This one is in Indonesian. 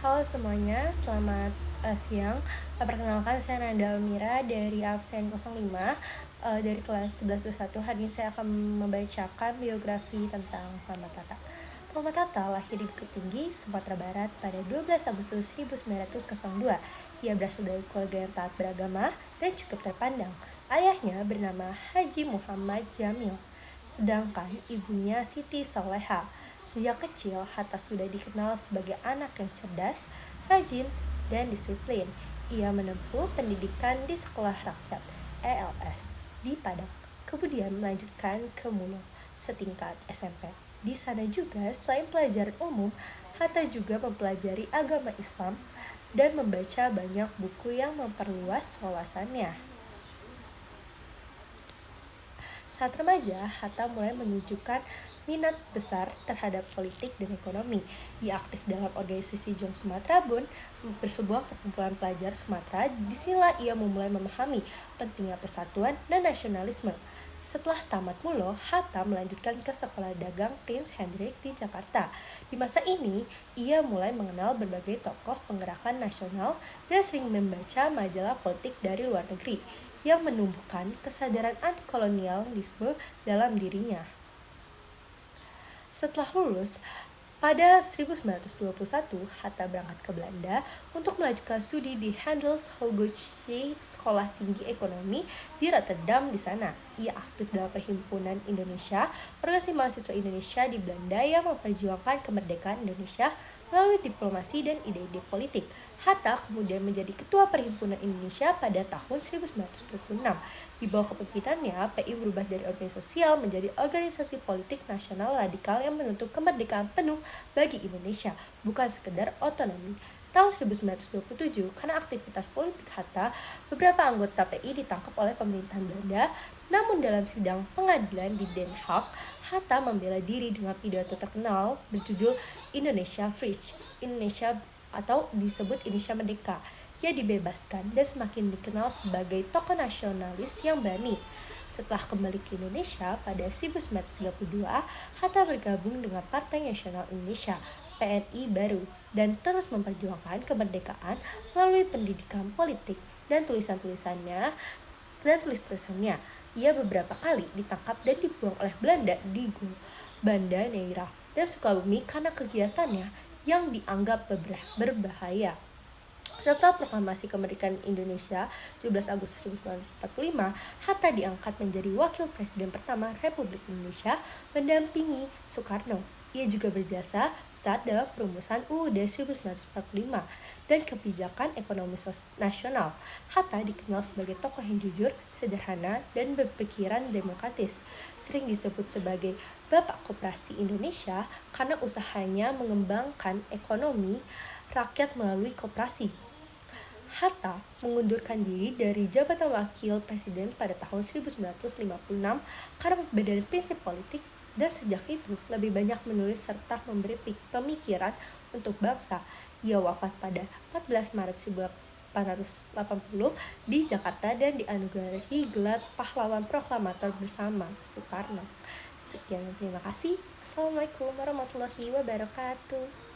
Halo semuanya, selamat siang. Perkenalkan, saya Nanda Almira dari absen 05 dari kelas 1121. Hari ini saya akan membacakan biografi tentang Muhammad Hatta. Muhammad Hatta lahir di Bukit Tinggi, Sumatera Barat pada 12 Agustus 1902. Ia berasal dari keluarga yang taat beragama dan cukup terpandang. Ayahnya bernama Haji Muhammad Jamil, sedangkan ibunya Siti Soleha. Sejak kecil, Hatta sudah dikenal sebagai anak yang cerdas, rajin, dan disiplin. Ia menempuh pendidikan di Sekolah Rakyat (ELS) di Padang, kemudian melanjutkan ke Mulo setingkat SMP. Di sana juga, selain pelajaran umum, Hatta juga mempelajari agama Islam dan membaca banyak buku yang memperluas wawasannya. Saat remaja, Hatta mulai menunjukkan minat besar terhadap politik dan ekonomi. Ia aktif dalam organisasi Jong Sumatera Bund, sebuah perkumpulan pelajar Sumatera. Disinilah ia mulai memahami pentingnya persatuan dan nasionalisme. Setelah tamat Mulo, Hatta melanjutkan ke Sekolah Dagang Prince Hendrik di Jakarta. Di masa ini, ia mulai mengenal berbagai tokoh penggerakan nasional dan sering membaca majalah politik dari luar negeri yang menumbuhkan kesadaran anti-kolonialisme dalam dirinya. Setelah lulus, pada 1921, Hatta berangkat ke Belanda untuk melanjutkan studi di Handels Hogeschool Sekolah Tinggi Ekonomi di Rotterdam. Di sana, ia aktif dalam Perhimpunan Indonesia, organisasi mahasiswa Indonesia di Belanda yang memperjuangkan kemerdekaan Indonesia melalui diplomasi dan ide-ide politik. Hatta kemudian menjadi Ketua Perhimpunan Indonesia pada tahun 1926. Di bawah kepemimpinannya, PI berubah dari organisasi sosial menjadi organisasi politik nasional radikal yang menuntut kemerdekaan penuh bagi Indonesia, bukan sekedar otonomi. Tahun 1927, karena aktivitas politik Hatta, beberapa anggota PI ditangkap oleh pemerintahan Belanda. Namun dalam sidang pengadilan di Den Haag, Hatta membela diri dengan pidato terkenal berjudul Indonesia Vrij, Indonesia atau disebut Indonesia Merdeka. Ia dibebaskan dan semakin dikenal sebagai tokoh nasionalis yang berani. Setelah kembali ke Indonesia pada 1932, Hatta bergabung dengan Partai Nasional Indonesia (PNI) baru dan terus memperjuangkan kemerdekaan melalui pendidikan politik dan tulisan-tulisannya. Ia beberapa kali ditangkap dan dibuang oleh Belanda di Banda Neira dan Sukabumi karena kegiatannya yang dianggap berbahaya. Setelah proklamasi kemerdekaan Indonesia 17 Agustus 1945, Hatta diangkat menjadi Wakil Presiden pertama Republik Indonesia mendampingi Soekarno. Ia juga berjasa saat dalam perumusan UUD 1945 dan kebijakan ekonomi nasional. Hatta dikenal sebagai tokoh yang jujur, sederhana, dan berpikiran demokratis. Sering disebut sebagai Bapak Koperasi Indonesia karena usahanya mengembangkan ekonomi rakyat melalui koperasi. Hatta mengundurkan diri dari jabatan wakil presiden pada tahun 1956 karena perbedaan prinsip politik, dan sejak itu lebih banyak menulis serta memberi pemikiran untuk bangsa. Ia wafat pada 14 Maret 1880 di Jakarta dan dianugerahi gelar pahlawan proklamator bersama Soekarno. Sekian, terima kasih. Assalamualaikum warahmatullahi wabarakatuh.